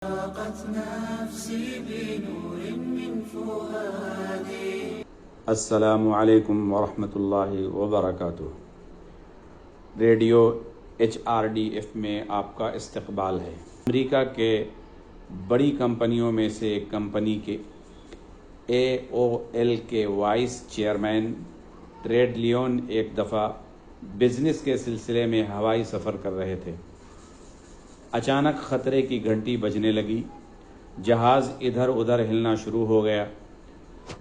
ضاقت نفسي بنور من فؤادي. السلام علیکم ورحمۃ اللہ وبرکاتہ. ریڈیو HRDF میں آپ کا استقبال ہے. امریکہ کے بڑی کمپنیوں میں سے ایک کمپنی کے AOL کے وائس چیئرمین ٹریڈ لیون ایک دفعہ بزنس کے سلسلے میں ہوائی سفر کر رہے تھے. اچانک خطرے کی گھنٹی بجنے لگی. جہاز ادھر ادھر ہلنا شروع ہو گیا.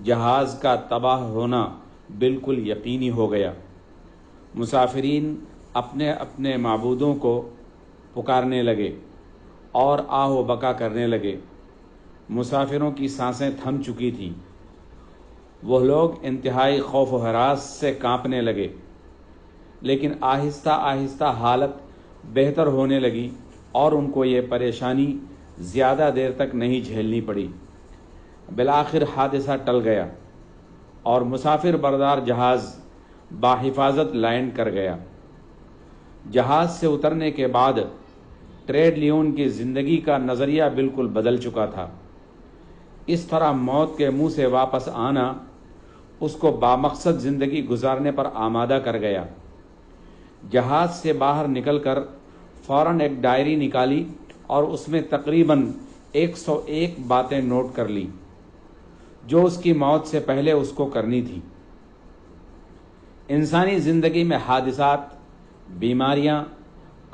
جہاز کا تباہ ہونا بالکل یقینی ہو گیا. مسافرین اپنے اپنے معبودوں کو پکارنے لگے اور آہ و بکا کرنے لگے. مسافروں کی سانسیں تھم چکی تھیں. وہ لوگ انتہائی خوف و ہراس سے کانپنے لگے، لیکن آہستہ آہستہ حالت بہتر ہونے لگی اور ان کو یہ پریشانی زیادہ دیر تک نہیں جھیلنی پڑی. بالآخر حادثہ ٹل گیا اور مسافر بردار جہاز باحفاظت لینڈ کر گیا. جہاز سے اترنے کے بعد ٹریڈ لیون کی زندگی کا نظریہ بالکل بدل چکا تھا. اس طرح موت کے منہ سے واپس آنا اس کو بامقصد زندگی گزارنے پر آمادہ کر گیا. جہاز سے باہر نکل کر فوراً ایک ڈائری نکالی اور اس میں تقریباً 101 باتیں نوٹ کر لی جو اس کی موت سے پہلے اس کو کرنی تھی. انسانی زندگی میں حادثات، بیماریاں،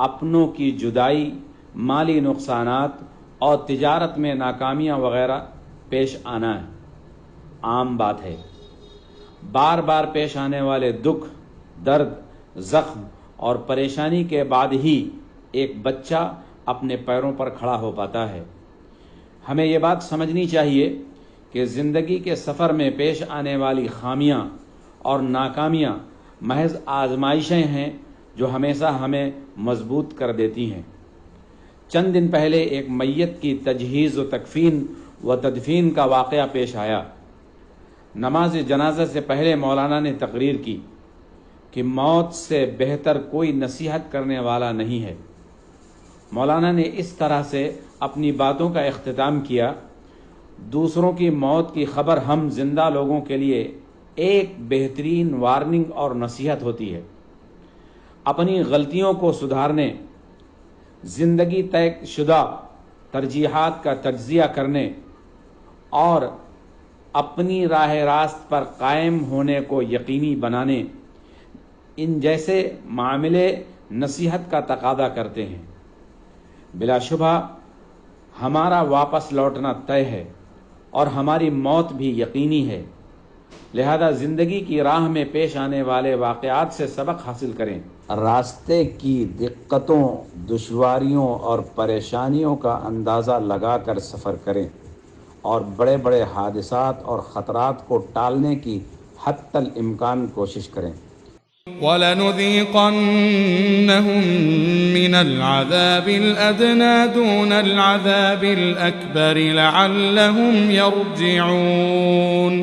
اپنوں کی جدائی، مالی نقصانات اور تجارت میں ناکامیاں وغیرہ پیش آنا عام بات ہے. بار بار پیش آنے والے دکھ، درد، زخم اور پریشانی کے بعد ہی ایک بچہ اپنے پیروں پر کھڑا ہو پاتا ہے. ہمیں یہ بات سمجھنی چاہیے کہ زندگی کے سفر میں پیش آنے والی خامیاں اور ناکامیاں محض آزمائشیں ہیں جو ہمیشہ ہمیں مضبوط کر دیتی ہیں. چند دن پہلے ایک میت کی تجہیز و تکفین و تدفین کا واقعہ پیش آیا. نماز جنازہ سے پہلے مولانا نے تقریر کی کہ موت سے بہتر کوئی نصیحت کرنے والا نہیں ہے. مولانا نے اس طرح سے اپنی باتوں کا اختتام کیا: دوسروں کی موت کی خبر ہم زندہ لوگوں کے لیے ایک بہترین وارننگ اور نصیحت ہوتی ہے. اپنی غلطیوں کو سدھارنے، زندگی طے شدہ ترجیحات کا تجزیہ کرنے اور اپنی راہ راست پر قائم ہونے کو یقینی بنانے، ان جیسے معاملے نصیحت کا تقاضا کرتے ہیں. بلا شبہ ہمارا واپس لوٹنا طے ہے اور ہماری موت بھی یقینی ہے. لہذا زندگی کی راہ میں پیش آنے والے واقعات سے سبق حاصل کریں. راستے کی دقتوں، دشواریوں اور پریشانیوں کا اندازہ لگا کر سفر کریں اور بڑے بڑے حادثات اور خطرات کو ٹالنے کی حتی الامکان کوشش کریں. وَلَنُذِيقَنَّهُم مِّنَ الْعَذَابِ الْأَدْنَىٰ دُونَ الْعَذَابِ الْأَكْبَرِ لَعَلَّهُمْ يَرْجِعُونَ.